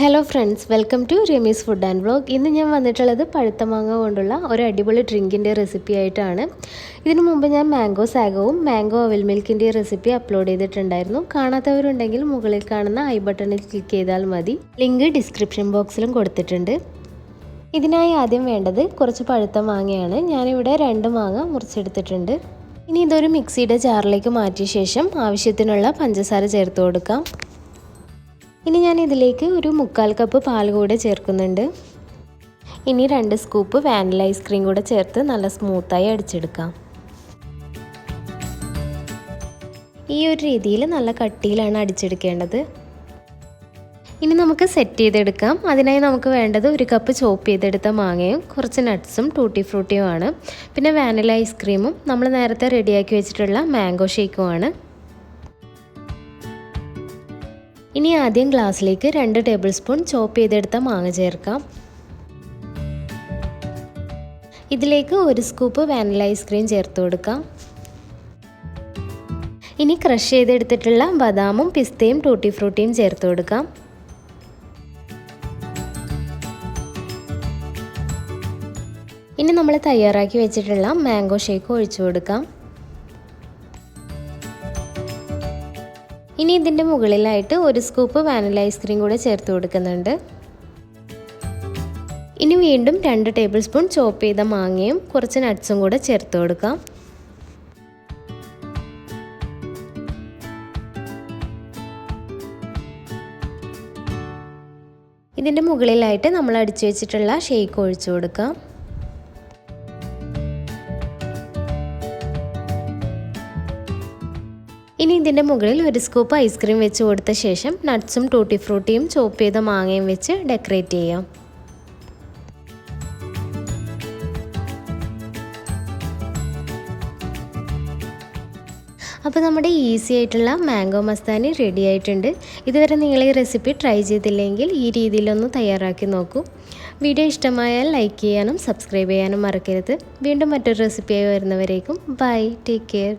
Hello friends, welcome to Ramees food and vlog. ഇന്ന് ഞാൻ വന്നിട്ടുള്ളത് പഴുത്ത മാങ്ങ കൊണ്ടുള്ള ഒരു അടിപൊളി ഡ്രിങ്കിൻ്റെ റെസിപ്പി ആയിട്ടാണ്. ഇതിനു മുമ്പ് ഞാൻ മാംഗോ സാഗോവും മാംഗോ അവിൽ മിൽക്കിൻ്റെ റെസിപ്പി അപ്ലോഡ് ചെയ്തിട്ടുണ്ടായിരുന്നു. കാണാത്തവരുണ്ടെങ്കിൽ മുകളിൽ കാണുന്ന ഐ ബട്ടണിൽ ക്ലിക്ക് ചെയ്താൽ മതി. ലിങ്ക് ഡിസ്ക്രിപ്ഷൻ ബോക്സിലും കൊടുത്തിട്ടുണ്ട്. ഇതിനായി ആദ്യം വേണ്ടത് കുറച്ച് പഴുത്ത മാങ്ങയാണ്. ഞാനിവിടെ 2 മാങ്ങ മുറിച്ചെടുത്തിട്ടുണ്ട്. ഇനി ഇതൊരു മിക്സിയുടെ ജാറിലേക്ക് മാറ്റിയ ശേഷം ആവശ്യത്തിനുള്ള പഞ്ചസാര ചേർത്ത് കൊടുക്കാം. ഇനി ഞാൻ ഇതിലേക്ക് ഒരു 1/4 കപ്പ് പാൽ കൂടെ ചേർക്കുന്നുണ്ട്. ഇനി 2 സ്കൂപ്പ് വാനില ഐസ്ക്രീം കൂടെ ചേർത്ത് നല്ല സ്മൂത്തായി അടിച്ചെടുക്കാം. ഈ ഒരു രീതിയിൽ നല്ല കട്ടിയിലാണ് അടിച്ചെടുക്കേണ്ടത്. ഇനി നമുക്ക് സെറ്റ് ചെയ്തെടുക്കാം. അതിനായി നമുക്ക് വേണ്ടത് 1 കപ്പ് ചോപ്പ് ചെയ്തെടുത്ത മാങ്ങയും കുറച്ച് നട്ട്സും ടൂട്ടി ഫ്രൂട്ടിയുമാണ്. പിന്നെ വാനില ഐസ്ക്രീമും നമ്മൾ നേരത്തെ റെഡിയാക്കി വെച്ചിട്ടുള്ള മാംഗോ ഷേക്കുമാണ്. ഇനി ആദ്യം ഗ്ലാസ്സിലേക്ക് 2 ടേബിൾ സ്പൂൺ ചോപ്പ് ചെയ്തെടുത്ത മാങ്ങ ചേർക്കാം. ഇതിലേക്ക് 1 സ്കൂപ്പ് വാനില ഐസ്ക്രീം ചേർത്ത് കൊടുക്കാം. ഇനി ക്രഷ് ചെയ്തെടുത്തിട്ടുള്ള ബദാമും പിസ്തയും ടൂട്ടി ഫ്രൂട്ടിയും ചേർത്ത് കൊടുക്കാം. ഇനി നമ്മൾ തയ്യാറാക്കി വെച്ചിട്ടുള്ള മാംഗോ ഷേക്ക് ഒഴിച്ചു കൊടുക്കാം. ഇനി ഇതിൻ്റെ മുകളിലായിട്ട് 1 സ്കൂപ്പ് വാനില ഐസ്ക്രീം കൂടെ ചേർത്ത് കൊടുക്കുന്നുണ്ട്. ഇനി വീണ്ടും 2 ടേബിൾ സ്പൂൺ ചോപ്പ് ചെയ്ത മാങ്ങയും കുറച്ച് നട്ട്സും കൂടെ ചേർത്ത് കൊടുക്കാം. ഇതിൻ്റെ മുകളിലായിട്ട് നമ്മൾ അടിച്ചു വെച്ചിട്ടുള്ള ഷേക്ക് ഒഴിച്ചു കൊടുക്കാം. ഇനി ഇതിൻ്റെ മുകളിൽ 1 സ്കൂപ്പ് ഐസ്ക്രീം വെച്ച് കൊടുത്ത ശേഷം നട്ട്സും ടൂട്ടി ഫ്രൂട്ടിയും ചോപ്പ് ചെയ്ത മാങ്ങയും വെച്ച് ഡെക്കറേറ്റ് ചെയ്യാം. അപ്പോൾ നമ്മുടെ ഈസി ആയിട്ടുള്ള മാംഗോ മസ്താനി റെഡി ആയിട്ടുണ്ട്. ഇതുവരെ നിങ്ങൾ ഈ റെസിപ്പി ട്രൈ ചെയ്തില്ലെങ്കിൽ ഈ രീതിയിലൊന്ന് തയ്യാറാക്കി നോക്കൂ. വീഡിയോ ഇഷ്ടമായാൽ ലൈക്ക് ചെയ്യാനും സബ്സ്ക്രൈബ് ചെയ്യാനും മറക്കരുത്. വീണ്ടും മറ്റൊരു റെസിപ്പിയായി വരുന്നവരേക്കും ബൈ, ടേക്ക് കെയർ.